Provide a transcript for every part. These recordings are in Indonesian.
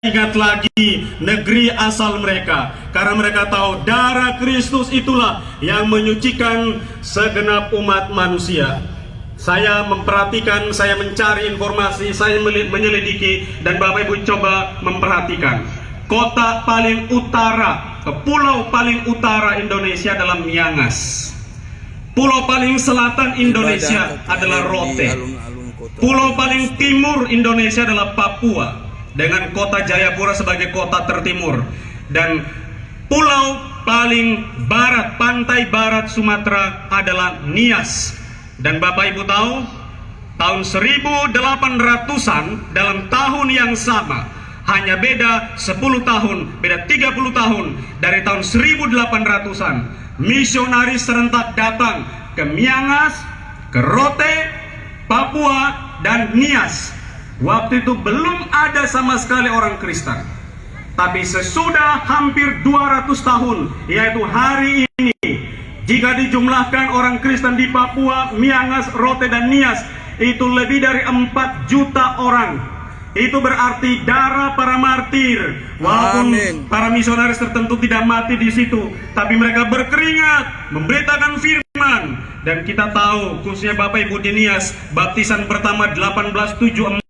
ingat lagi negeri asal mereka, karena mereka tahu darah Kristus itulah yang menyucikan segenap umat manusia. Saya memperhatikan, saya mencari informasi, saya menyelidiki, dan Bapak Ibu coba memperhatikan. Kota paling utara, pulau paling utara Indonesia adalah Miangas. Pulau paling selatan Indonesia adalah Rote. Pulau paling timur Indonesia adalah Papua, dengan kota Jayapura sebagai kota tertimur. Dan pulau paling barat, pantai barat Sumatera adalah Nias. Dan Bapak Ibu tahu, tahun 1800-an, dalam tahun yang sama, hanya beda 10 tahun, beda 30 tahun dari tahun 1800-an, misionaris serentak datang ke Miangas, ke Rote, Papua, dan Nias. Waktu itu belum ada sama sekali orang Kristen. Tapi sesudah hampir 200 tahun, yaitu hari ini, jika dijumlahkan orang Kristen di Papua, Miangas, Rote, dan Nias, itu lebih dari 4 juta orang. Itu berarti darah para martir. Walaupun para misionaris tertentu tidak mati di situ, tapi mereka berkeringat memberitakan firman. Dan kita tahu, khususnya Bapak Ibu di Nias, baptisan pertama 1874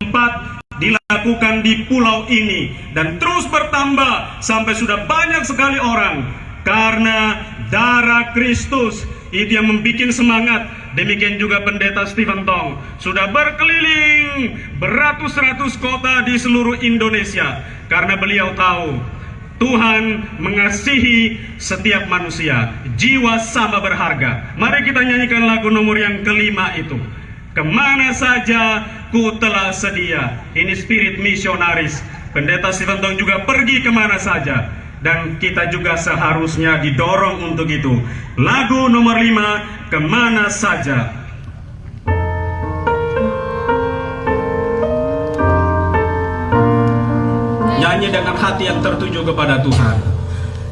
dilakukan di pulau ini, dan terus bertambah sampai sudah banyak sekali orang, karena darah Kristus itu yang membuat semangat. Demikian juga Pendeta Stephen Tong sudah berkeliling beratus-ratus kota di seluruh Indonesia, karena beliau tahu Tuhan mengasihi setiap manusia, jiwa sama berharga. Mari kita nyanyikan lagu nomor yang kelima itu, Kemana Saja Ku Telah Sedia. Ini spirit misionaris. Pendeta Stephen Tong juga pergi kemana saja, dan kita juga seharusnya didorong untuk itu. Lagu nomor 5, Kemana Saja. Nyanyi dengan hati yang tertuju kepada Tuhan.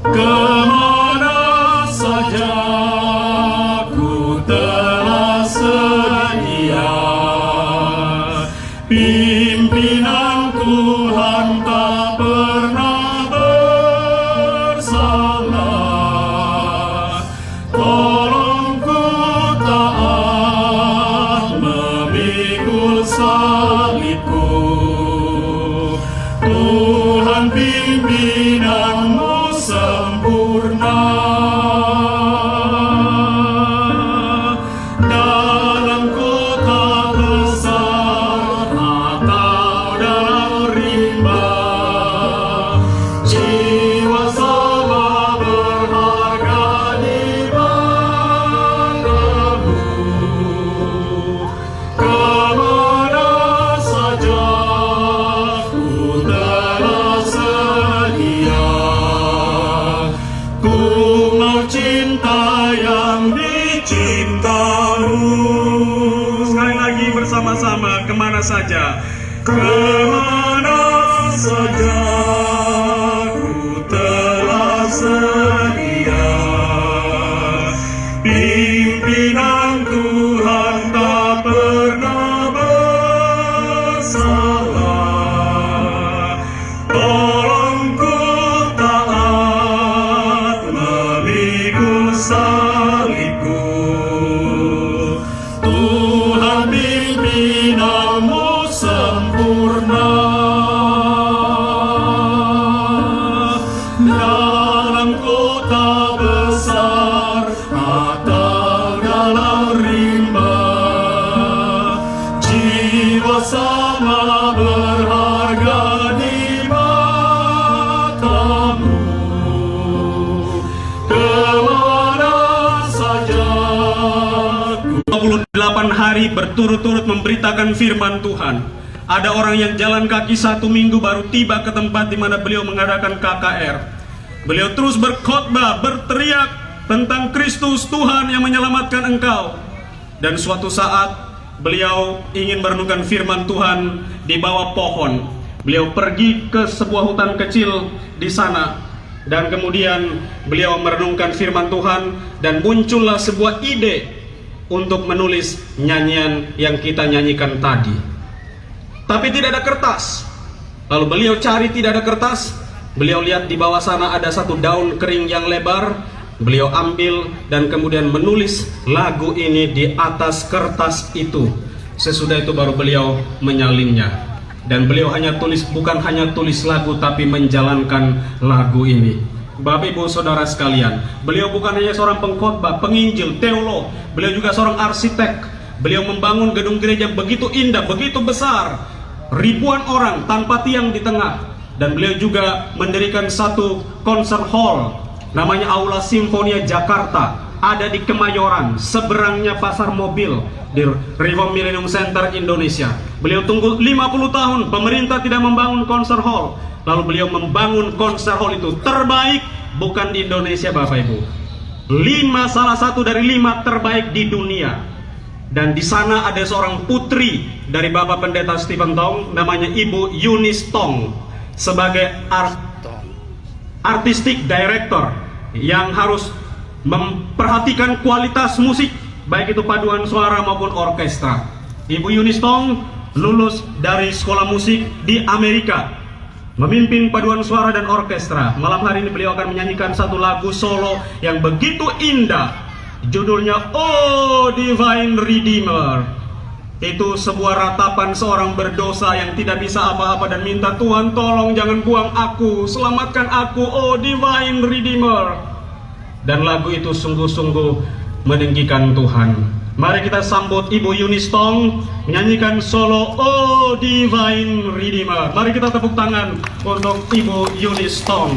Kemana saja ku telah sedia, pimpinan Tuhan tak pernah bersalah. Tolong ku taat memikul salibku. Tuhan pimpinanmu sempurna. Dalam kota besar atau dalam rimba, jiwa sama berharga di matamu. Kemana saja ku telah sedia, ku mau cinta yang dicintamu. Sekali lagi bersama-sama, kemana saja. Kemana saja ku telah sedia, pimpinan Tuhan tak pernah bersalah. Tolong ku taat memikul salibku. Tuhan pimpinanmu sempurna. Dalam kota besar atau dalam rimba, jiwa sama berharga di matamu. Kemana saja. 28 hari berturut-turut memberitakan firman Tuhan. Ada orang yang jalan kaki 1 minggu baru tiba ke tempat di mana beliau mengadakan KKR. Beliau terus berkhotbah, berteriak tentang Kristus Tuhan yang menyelamatkan engkau. Dan suatu saat beliau ingin merenungkan firman Tuhan di bawah pohon. Beliau pergi ke sebuah hutan kecil di sana, dan kemudian beliau merenungkan firman Tuhan, dan muncullah sebuah ide untuk menulis nyanyian yang kita nyanyikan tadi. Tapi tidak ada kertas. Lalu beliau cari, tidak ada kertas. Beliau lihat di bawah sana ada satu daun kering yang lebar. Beliau ambil dan kemudian menulis lagu ini di atas kertas itu. Sesudah itu baru beliau menyalinnya. Dan beliau hanya tulis, bukan hanya tulis lagu, tapi menjalankan lagu ini. Bapak ibu saudara sekalian, beliau bukan hanya seorang pengkhotbah, penginjil, teolog. Beliau juga seorang arsitek. Beliau membangun gedung gereja begitu indah, begitu besar, ribuan orang tanpa tiang di tengah. Dan beliau juga mendirikan satu concert hall, namanya Aula Simfonia Jakarta, ada di Kemayoran, seberangnya pasar mobil di Reform Millennium Center Indonesia. Beliau tunggu 50 tahun, pemerintah tidak membangun concert hall. Lalu beliau membangun concert hall itu terbaik, bukan di Indonesia Bapak Ibu, salah satu dari 5 terbaik di dunia. Dan di sana ada seorang putri dari Bapak Pendeta Stephen Tong, namanya Ibu Eunice Tong, sebagai artistic director yang harus memperhatikan kualitas musik, baik itu paduan suara maupun orkestra. Ibu Eunice Tong lulus dari sekolah musik di Amerika, memimpin paduan suara dan orkestra. Malam hari ini beliau akan menyanyikan satu lagu solo yang begitu indah. Judulnya Oh Divine Redeemer. Itu sebuah ratapan seorang berdosa yang tidak bisa apa-apa dan minta, Tuhan tolong jangan buang aku, selamatkan aku, oh Divine Redeemer. Dan lagu itu sungguh-sungguh meninggikan Tuhan. Mari kita sambut Ibu Eunice Tong menyanyikan solo Oh Divine Redeemer. Mari kita tepuk tangan untuk Ibu Eunice Tong.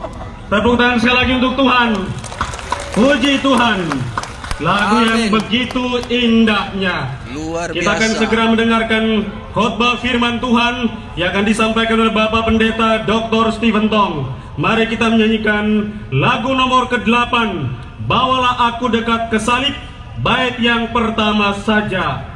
Tepuk tangan sekali lagi untuk Tuhan. Puji Tuhan. Lagu yang Amin. begitu indahnya. Luar Kita akan biasa. segera mendengarkan khotbah firman Tuhan yang akan disampaikan oleh Bapak Pendeta Dr. Stephen Tong. Mari kita menyanyikan lagu nomor ke-8, Bawalah Aku Dekat ke Salib, bait yang pertama saja.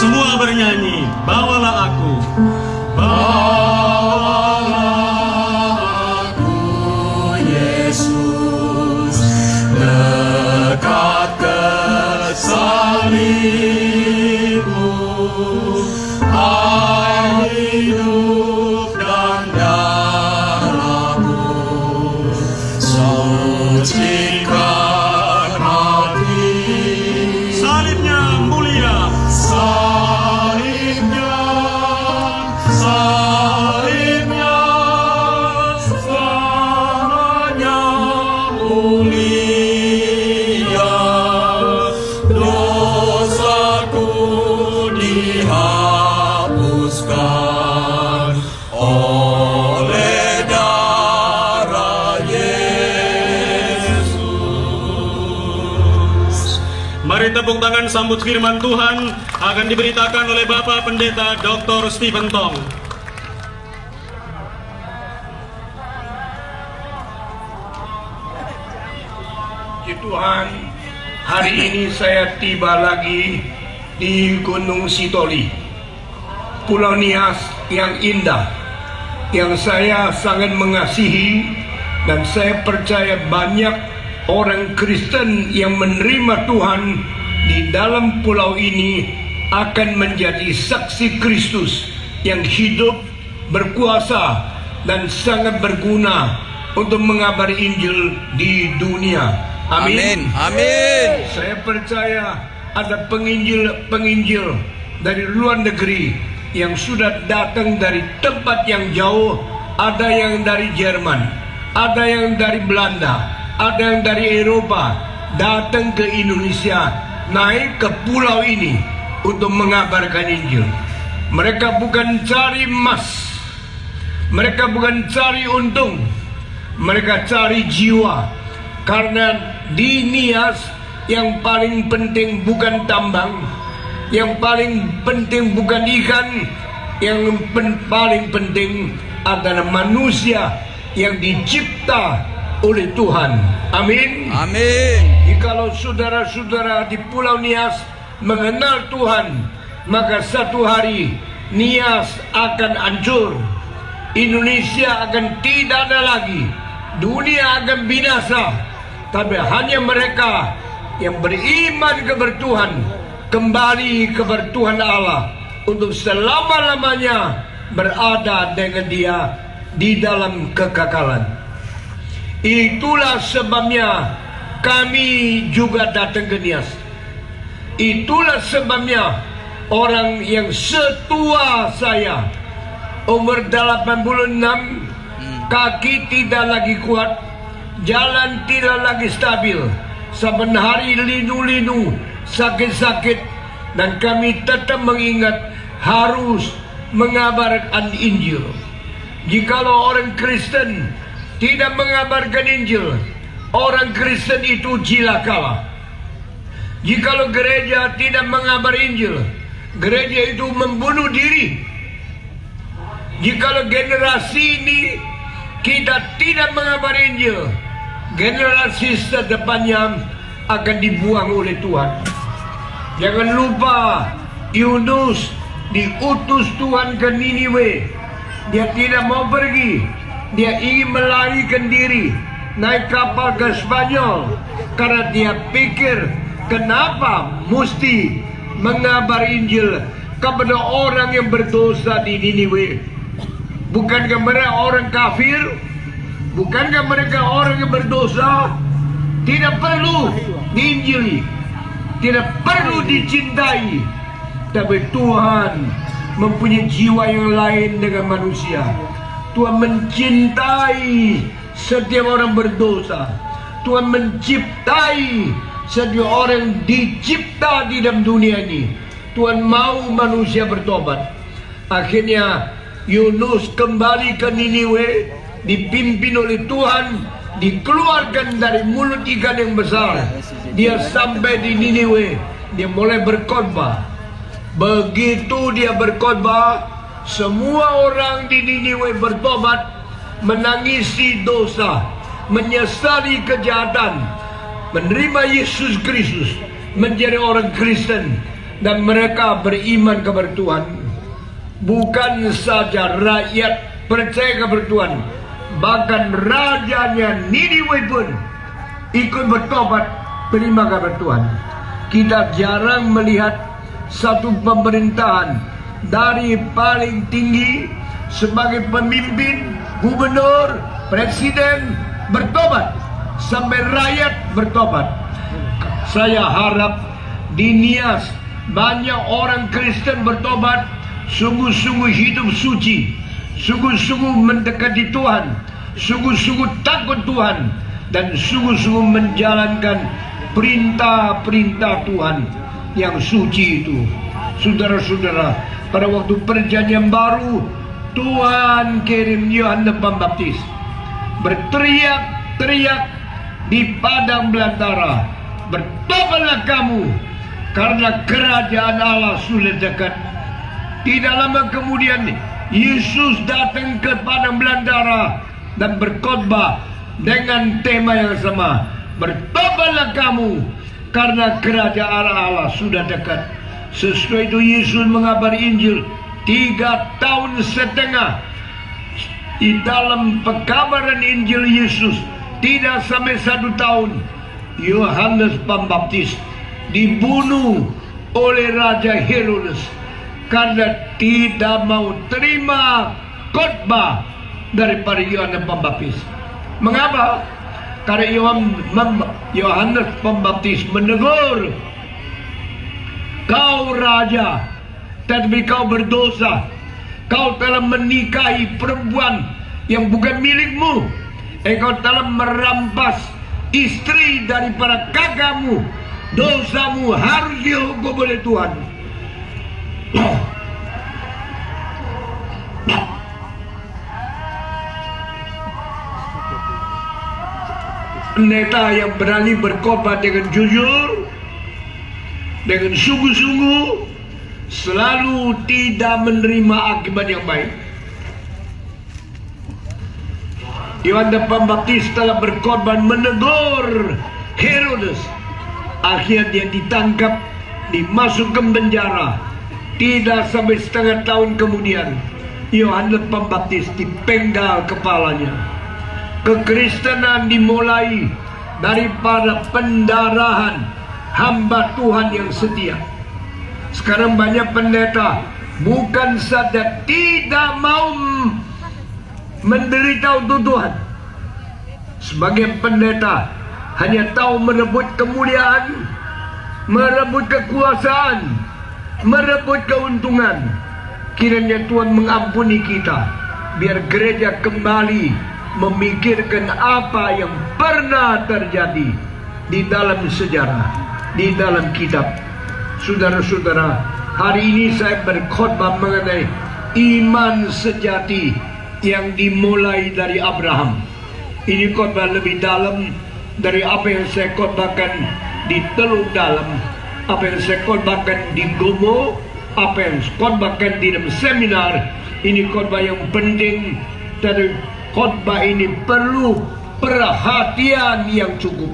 Semua bernyanyi, bawalah aku. Bawalah aku, Yesus, dekat ke salib-Mu, air hidup dan darah-Mu, sucikan hati. Salibnya mulia. Salibnya, salibnya, selamanya mulia. Dosaku dihapuskan oleh darah Yesus. Mari tepuk tangan sambut firman Tuhan akan diberitakan oleh Bapak Pendeta Dr. Stephen Tong. Puji Tuhan, hari ini saya tiba lagi di Gunung Sitoli, Pulau Nias yang indah, yang saya sangat mengasihi, dan saya percaya banyak orang Kristen yang menerima Tuhan di dalam pulau ini akan menjadi saksi Kristus yang hidup, berkuasa, dan sangat berguna untuk mengabari Injil di dunia. Amin. Amin. Saya percaya ada penginjil dari luar negeri yang sudah datang dari tempat yang jauh. Ada yang dari Jerman, ada yang dari Belanda, ada yang dari Eropa, datang ke Indonesia, naik ke pulau ini untuk mengabarkan Injil. Mereka bukan cari emas, mereka bukan cari untung, mereka cari jiwa. Karena di Nias yang paling penting bukan tambang, yang paling penting bukan ikan, yang paling penting adalah manusia yang dicipta oleh Tuhan. Amin. Amin. Jikalau saudara-saudara di Pulau Nias mengenal Tuhan, maka satu hari Nias akan hancur, Indonesia akan tidak ada lagi, dunia akan binasa. Tapi hanya mereka yang beriman kepada Tuhan, kembali kepada Tuhan Allah untuk selama-lamanya berada dengan Dia di dalam kekekalan. Itulah sebabnya kami juga datang ke Nias. Itulah sebabnya orang yang setua saya, umur 86, kaki tidak lagi kuat, jalan tidak lagi stabil, saban hari linu-linu, sakit-sakit, dan kami tetap mengingat harus mengabarkan Injil. Jikalau orang Kristen tidak mengabarkan Injil, orang Kristen itu cilakalah. Jikalau gereja tidak mengabar Injil, gereja itu membunuh diri. Jikalau generasi ini kita tidak mengabar Injil, generasi sedepannya akan dibuang oleh Tuhan. Jangan lupa Yunus diutus Tuhan ke Niniwe. Dia tidak mau pergi, dia ingin melarikan diri, naik kapal ke Spanyol, karena dia pikir kenapa mesti mengabar Injil kepada orang yang berdosa di Niniwe. Bukankah mereka orang kafir? Bukankah mereka orang yang berdosa? Tidak perlu diinjili, tidak perlu dicintai. Tapi Tuhan mempunyai jiwa yang lain dengan manusia. Tuhan mencintai setiap orang berdosa. Tuhan menciptai setiap orang dicipta di dalam dunia ini. Tuhan mau manusia bertobat. Akhirnya Yunus kembali ke Niniwe, dipimpin oleh Tuhan, dikeluarkan dari mulut ikan yang besar. Dia sampai di Niniwe, dia mulai berkhotbah. Begitu dia berkhotbah, semua orang di Niniwe bertobat, menangisi dosa, menyesali kejahatan, menerima Yesus Kristus, menjadi orang Kristen, dan mereka beriman kepada Tuhan. Bukan saja rakyat percaya kepada Tuhan, bahkan rajanya Niniwe pun ikut bertobat, terima kepada Tuhan. Kita jarang melihat satu pemerintahan dari paling tinggi sebagai pemimpin, gubernur, presiden bertobat sampai rakyat bertobat. Saya harap di Nias banyak orang Kristen bertobat, sungguh-sungguh hidup suci, sungguh-sungguh mendekati Tuhan, sungguh-sungguh takut Tuhan, dan sungguh-sungguh menjalankan perintah-perintah Tuhan yang suci itu. Saudara-saudara, pada waktu perjanjian baru, Tuhan kirim Yohanes Pembaptis berteriak-teriak di padang belantara, bertobatlah kamu, karena kerajaan Allah sudah dekat. Tidak lama kemudian Yesus datang ke padang belantara dan berkhotbah dengan tema yang sama, bertobatlah kamu, karena kerajaan Allah sudah dekat. Sesudah itu Yesus mengabari Injil 3,5 tahun di dalam pekabaran Injil Yesus. Tidak sampai 1 tahun, Yohanes Pembaptis dibunuh oleh Raja Herodes karena tidak mau terima khotbah daripada Yohanes Pembaptis. Mengapa? Karena Yohanes Pembaptis menegur, kau raja, tetapi kau berdosa. Kau telah menikahi perempuan yang bukan milikmu. Engkau telah merampas istri daripada kakakmu. Dosamu harus dihukum oleh Tuhan. Pendeta yang berani berkhotbah dengan jujur, dengan sungguh-sungguh, selalu tidak menerima akibat yang baik. Yohanes Pembaptis telah berkorban menegur Herodes. Akhirnya dia ditangkap, dimasuk ke penjara. Tidak sampai setengah tahun kemudian, Yohanes Pembaptis dipenggal kepalanya. Kekristenan dimulai daripada pendarahan hamba Tuhan yang setia. Sekarang banyak pendeta bukan saja tidak mau menderita untuk Tuhan. Sebagian pendeta hanya tahu merebut kemuliaan, merebut kekuasaan, merebut keuntungan. Kiranya Tuhan mengampuni kita, biar gereja kembali memikirkan apa yang pernah terjadi di dalam sejarah, di dalam kitab. Saudara-saudara, hari ini saya berkhotbah mengenai iman sejati yang dimulai dari Abraham. Ini khotbah lebih dalam dari apa yang saya khotbahkan di Teluk Dalam, apa yang saya khotbahkan di Gomo, apa yang saya khotbahkan di dalam seminar. Ini khotbah yang penting, dan khotbah ini perlu perhatian yang cukup,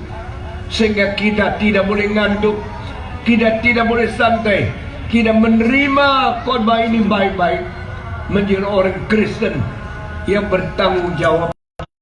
sehingga kita tidak boleh ngantuk, kita tidak boleh santai, kita menerima khotbah ini baik-baik, menjadi orang Kristen yang bertanggung jawab.